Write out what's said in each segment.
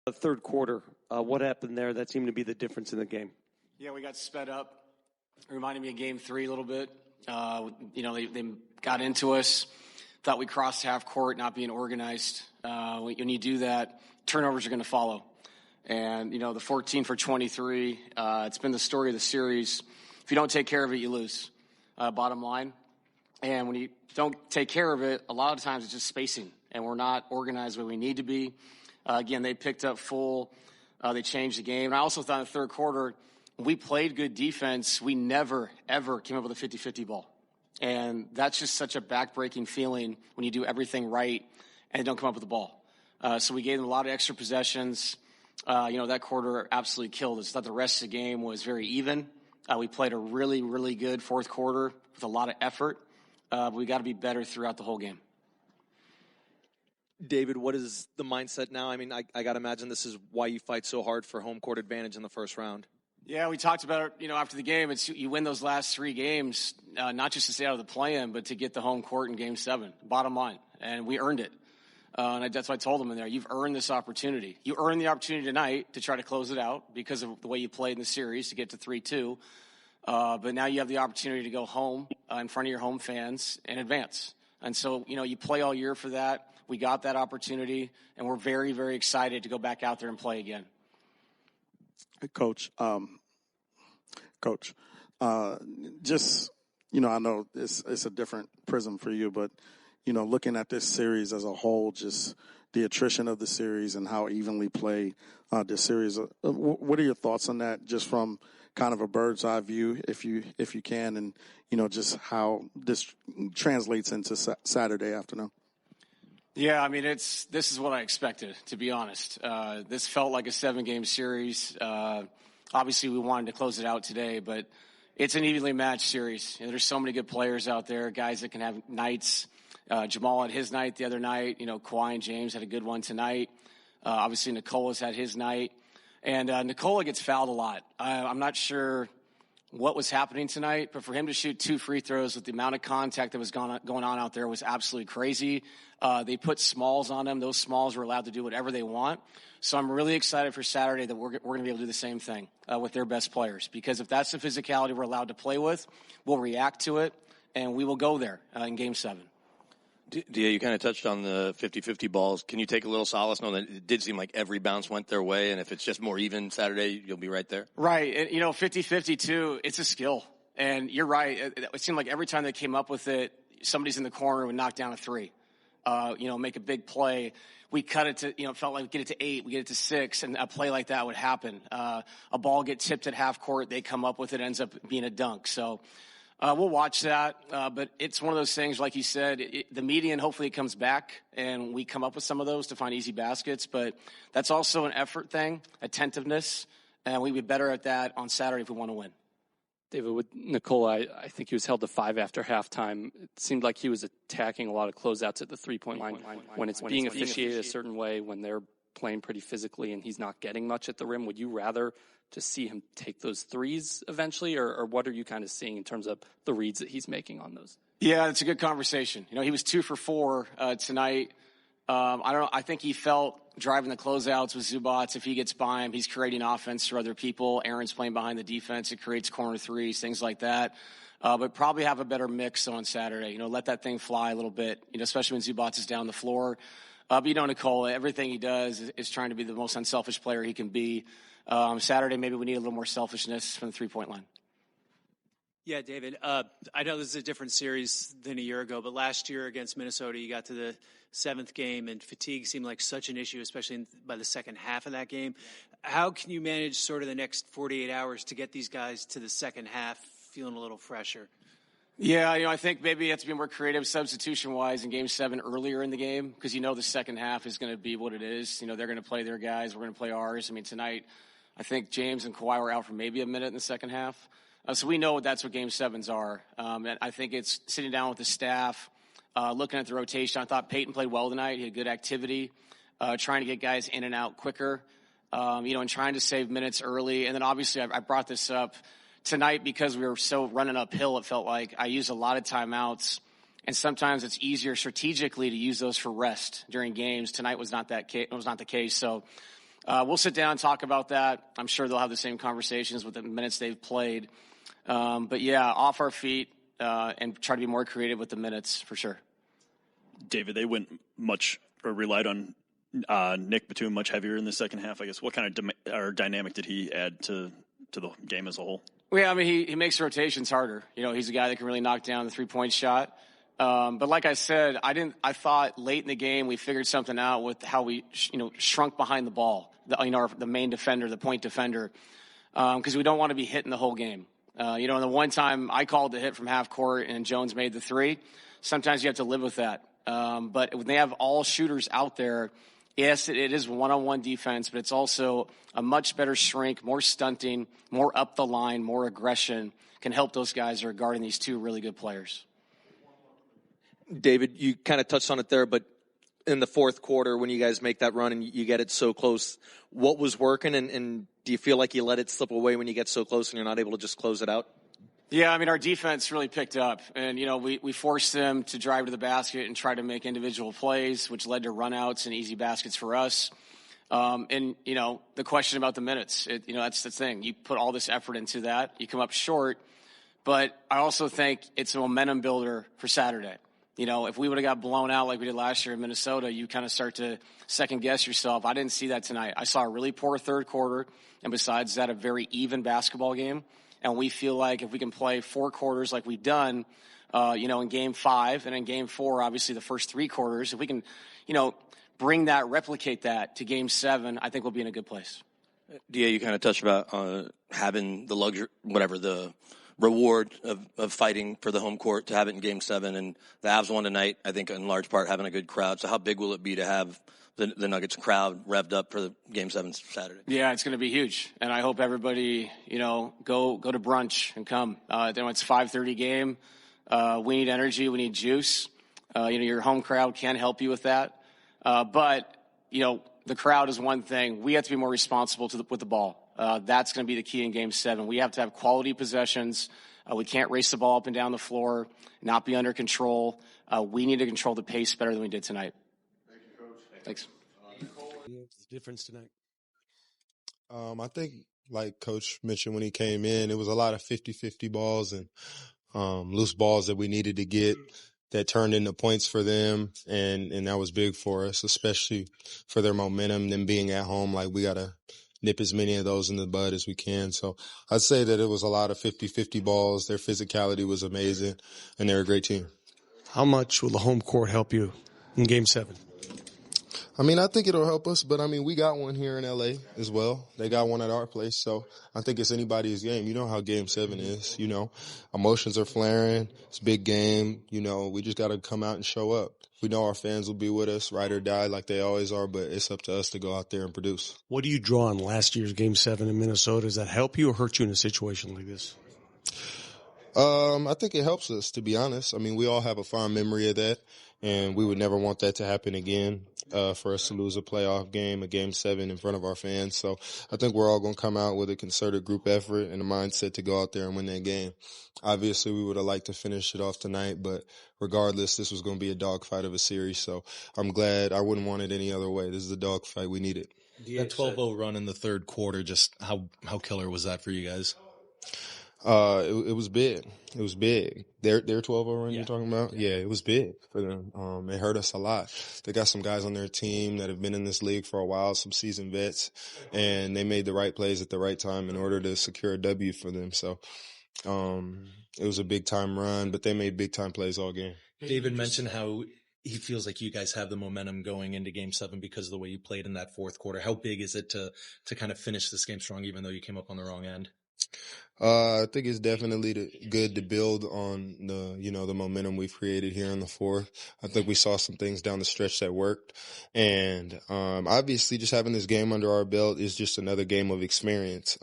The third quarter, what happened there that seemed to be the difference in the game? Yeah, we got sped up. It reminded me of Game 3 a little bit. They got into us, thought we crossed half court, not being organized. When you do that, turnovers are going to follow. And, the 14 for 23, it's been the story of the series. If you don't take care of it, you lose, bottom line. And when you don't take care of it, a lot of times it's just spacing, and we're not organized where we need to be. Again, they picked up full. They changed the game. And I also thought in the third quarter, we played good defense. We never, ever came up with a 50-50 ball. And that's just such a back-breaking feeling when you do everything right and don't come up with the ball. So we gave them a lot of extra possessions. That quarter absolutely killed us. I thought the rest of the game was very even. We played a really, really good fourth quarter with a lot of effort. But we got to be better throughout the whole game. David, what is the mindset now? I mean, I got to imagine this is why you fight so hard for home court advantage in the first round. Yeah, we talked about it, after the game. It's you win those last 3 games, not just to stay out of the play-in, but to get the home court in Game 7, bottom line. And we earned it. And that's what I told them in there. You've earned this opportunity. You earned the opportunity tonight to try to close it out because of the way you played in the series to get to 3-2. But now you have the opportunity to go home in front of your home fans and advance. And so, you play all year for that. We got that opportunity, and we're very, very excited to go back out there and play again. Coach, I know it's a different prism for you, but, looking at this series as a whole, just the attrition of the series and how evenly played this series, what are your thoughts on that, just from kind of a bird's eye view, if you can, and, just how this translates into Saturday afternoon? Yeah, I mean, this is what I expected, to be honest. This felt like a 7-game series. Obviously, we wanted to close it out today, but it's an evenly matched series. There's so many good players out there, guys that can have nights. Jamal had his night the other night. Kawhi and James had a good one tonight. Obviously, Nicola's had his night. And Nicola gets fouled a lot. I'm not sure what was happening tonight, but for him to shoot 2 free throws with the amount of contact that was going on out there was absolutely crazy. They put smalls on him. Those smalls were allowed to do whatever they want. So I'm really excited for Saturday that we're going to be able to do the same thing with their best players, because if that's the physicality we're allowed to play with, we'll react to it, and we will go there in Game 7. Dia, you kind of touched on the 50-50 balls. Can you take a little solace knowing that it did seem like every bounce went their way, and if it's just more even Saturday, you'll be right there? Right. And, 50-50, too, it's a skill. And you're right. It seemed like every time they came up with it, somebody's in the corner would knock down a 3. Make a big play. We cut it to, it felt like we get it to 8, we get it to 6, and a play like that would happen. A ball get tipped at half court, they come up with it, ends up being a dunk. So we'll watch that, but it's one of those things, like you said, the median, hopefully it comes back, and we come up with some of those to find easy baskets, but that's also an effort thing, attentiveness, and we'd be better at that on Saturday if we want to win. David, with Nicola, I think he was held to 5 after halftime. It seemed like he was attacking a lot of closeouts at the three-point line. When it's being officiated a certain way, when they're playing pretty physically and he's not getting much at the rim, would you rather just see him take those threes eventually, or what are you kind of seeing in terms of the reads that he's making on those? Yeah, it's a good conversation. He was 2 for 4 tonight. I don't know. I think he felt driving the closeouts with Zubats. If he gets by him, he's creating offense for other people. Aaron's playing behind the defense. It creates corner threes, things like that. But probably have a better mix on Saturday. Let that thing fly a little bit, especially when Zubats is down the floor. But Nicola, everything he does is trying to be the most unselfish player he can be. Saturday, maybe we need a little more selfishness from the three-point line. Yeah, David, I know this is a different series than a year ago, but last year against Minnesota, you got to the 7th game, and fatigue seemed like such an issue, especially by the second half of that game. How can you manage sort of the next 48 hours to get these guys to the second half feeling a little fresher? Yeah, I think maybe you have to be more creative substitution-wise in Game 7 earlier in the game, because the second half is going to be what it is. They're going to play their guys. We're going to play ours. Tonight, I think James and Kawhi were out for maybe a minute in the second half. So we know that's what Game 7s are. And I think it's sitting down with the staff, looking at the rotation. I thought Peyton played well tonight. He had good activity, trying to get guys in and out quicker, and trying to save minutes early. And then obviously I brought this up tonight because we were so running uphill. It felt like I used a lot of timeouts, and sometimes it's easier strategically to use those for rest during games. Tonight was not the case. So we'll sit down and talk about that. I'm sure they'll have the same conversations with the minutes they've played. But yeah, off our feet and try to be more creative with the minutes for sure. David, they went much or relied on Nick Batum much heavier in the second half. I guess what kind of dynamic did he add to the game as a whole? Well, yeah, I mean, he makes rotations harder. He's a guy that can really knock down the 3-point shot. But like I said, I thought late in the game we figured something out with how we, shrunk behind the ball. The main defender, the point defender, because we don't want to be hitting the whole game. And the one time I called the hit from half court and Jones made the three, sometimes you have to live with that. But when they have all shooters out there, yes, it is one-on-one defense, but it's also a much better shrink, more stunting, more up the line, more aggression can help those guys who are guarding these two really good players. David, you kind of touched on it there, but in the fourth quarter when you guys make that run and you get it so close, what was working and do you feel like you let it slip away when you get so close and you're not able to just close it out? Yeah, I mean, our defense really picked up, and, we forced them to drive to the basket and try to make individual plays, which led to runouts and easy baskets for us. The question about the minutes, that's the thing. You put all this effort into that, you come up short, but I also think it's a momentum builder for Saturday. If we would have got blown out like we did last year in Minnesota, you kind of start to second guess yourself. I didn't see that tonight. I saw a really poor third quarter, and besides that, a very even basketball game. And we feel like if we can play 4 quarters like we've done, in Game 5 and in Game 4, obviously the first 3 quarters, if we can, replicate that to Game 7, I think we'll be in a good place. Yeah, you kind of touched about having the luxury, the reward of fighting for the home court to have it in Game 7, and the Avs won tonight. I think in large part having a good crowd. So how big will it be to have the Nuggets crowd revved up for the Game 7 Saturday? Yeah, it's going to be huge, and I hope everybody go to brunch and come. It's 5:30 game. We need energy. We need juice. Your home crowd can help you with that, but the crowd is one thing. We have to be more responsible with the ball. That's going to be the key in Game 7. We have to have quality possessions. We can't race the ball up and down the floor, not be under control. We need to control the pace better than we did tonight. Thank you, Coach. Thanks. What's the difference tonight? I think, like Coach mentioned when he came in, it was a lot of 50-50 balls and loose balls that we needed to get that turned into points for them, and that was big for us, especially for their momentum, them being at home. Like, we got to nip as many of those in the bud as we can. So I'd say that it was a lot of 50-50 balls. Their physicality was amazing, and they're a great team. How much will the home court help you in Game 7? I mean, I think it'll help us, but I mean, we got one here in LA as well. They got one at our place, so I think it's anybody's game. You know how Game 7 is, emotions are flaring. It's a big game. We just got to come out and show up. We know our fans will be with us, ride or die, like they always are, but it's up to us to go out there and produce. What do you draw on last year's Game 7 in Minnesota? Does that help you or hurt you in a situation like this? I think it helps us, to be honest. I mean, we all have a fond memory of that, and we would never want that to happen again, for us to lose a playoff game, a Game 7 in front of our fans. So I think we're all going to come out with a concerted group effort and a mindset to go out there and win that game. Obviously, we would have liked to finish it off tonight, but regardless, this was going to be a dogfight of a series. So I'm glad. I wouldn't want it any other way. This is the dogfight we needed. That 12-0 run in the third quarter, just how killer was that for you guys? It was big. It was big. Their 12-0 run you're talking about? Yeah, it was big for them. It hurt us a lot. They got some guys on their team that have been in this league for a while, some seasoned vets, and they made the right plays at the right time in order to secure a W for them. So, it was a big time run, but they made big time plays all game. David mentioned how he feels like you guys have the momentum going into Game 7 because of the way you played in that fourth quarter. How big is it to kind of finish this game strong, even though you came up on the wrong end? I think it's definitely good to build on the momentum we've created here in the fourth. I think we saw some things down the stretch that worked. And, obviously just having this game under our belt is just another game of experience.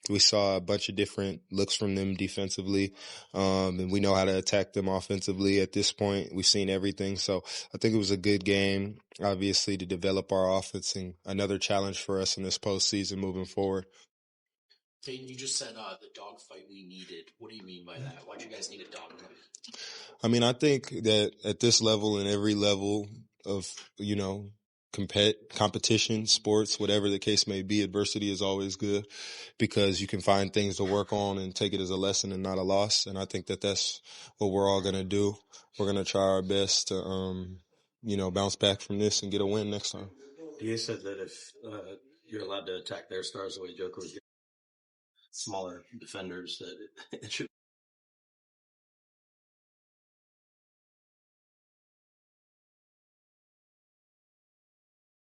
We saw a bunch of different looks from them defensively. And we know how to attack them offensively at this point. We've seen everything. So I think it was a good game, obviously, to develop our offense and another challenge for us in this postseason moving forward. Peyton, you just said the dogfight we needed. What do you mean by that? Why'd you guys need a dogfight? I mean, I think that at this level and every level of, competition, sports, whatever the case may be, adversity is always good because you can find things to work on and take it as a lesson and not a loss. And I think that that's what we're all going to do. We're going to try our best to, bounce back from this and get a win next time. You said that if you're allowed to attack their stars the way Joker was, smaller defenders, that it should